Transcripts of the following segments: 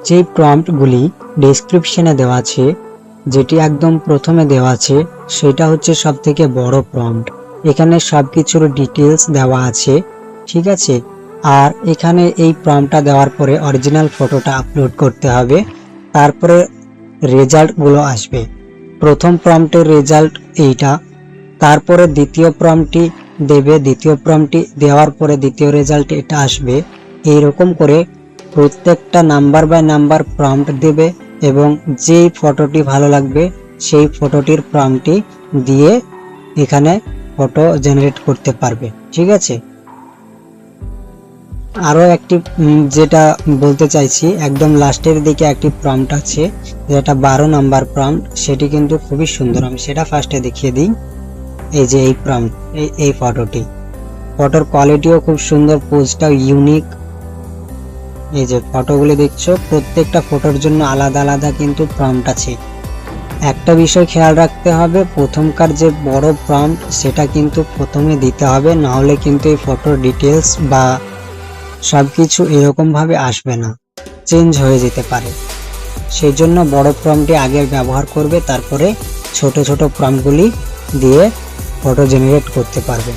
যে প্রম্পটগুলি ডেসক্রিপশনে দেওয়া আছে, যেটি একদম প্রথমে দেওয়া আছে, সেটা হচ্ছে সবথেকে বড় প্রম্পট। এখানে সবকিছুর ডিটেলস দেওয়া আছে, ঠিক আছে। আর এখানে এই প্রম্পটটা দেওয়ার পরে অরিজিনাল ফটোটা আপলোড করতে হবে, তারপরে রেজাল্টগুলো আসবে। প্রথম প্রম্পটের রেজাল্ট এইটা, তারপরে দ্বিতীয় প্রম্পটটি দেবে, দ্বিতীয় প্রম্পটটি দেওয়ার পরে দ্বিতীয় রেজাল্ট এটা আসবে। এইরকম করে প্রত্যেকটা নাম্বার বাই নাম্বার প্রম্পট দেবে এবং যেই ফটোটি ভালো লাগবে সেই ফটোটির প্রম্পটটি দিয়ে এখানে ফটো জেনারেট করতে পারবে, ঠিক আছে। আরো একটি যেটা বলতে চাইছি, একদম লাস্টের দিকে একটি প্রম্পট আছে যেটা 12 নাম্বার প্রম্পট, সেটি কিন্তু খুবই সুন্দর। আমি সেটা ফার্স্টে দেখিয়ে দিই। এই যে এই প্রম্পট, এই ফটোটি, ফটোর কোয়ালিটিও খুব সুন্দর, পোজটাও ইউনিক। এই যে ফটোগুলি দেখছো, প্রত্যেকটা ফটোর জন্য আলাদা আলাদা কিন্তু প্রম্পট আছে। একটা বিষয় খেয়াল রাখতে হবে, প্রথমকার যে বড় প্রম্পট সেটা কিন্তু প্রথমে দিতে হবে, না হলে কিন্তু এই ফটোর ডিটেলস বা সবকিছু এরকম ভাবে আসবে না, চেঞ্জ হয়ে যেতে পারে। সেই জন্য বড় প্রম্পটটি আগে ব্যবহার করবে, তারপরে ছোট ছোট প্রম্পটগুলি দিয়ে ফটো জেনারেট করতে পারবে।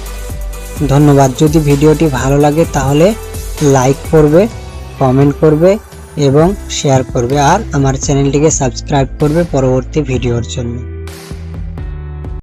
ধন্যবাদ। যদি ভিডিওটি ভালো লাগে তাহলে লাইক করবে, কমেন্ট করবে এবং শেয়ার করবে, আর আমার চ্যানেলটিকে সাবস্ক্রাইব করবে পরবর্তী ভিডিওর জন্য।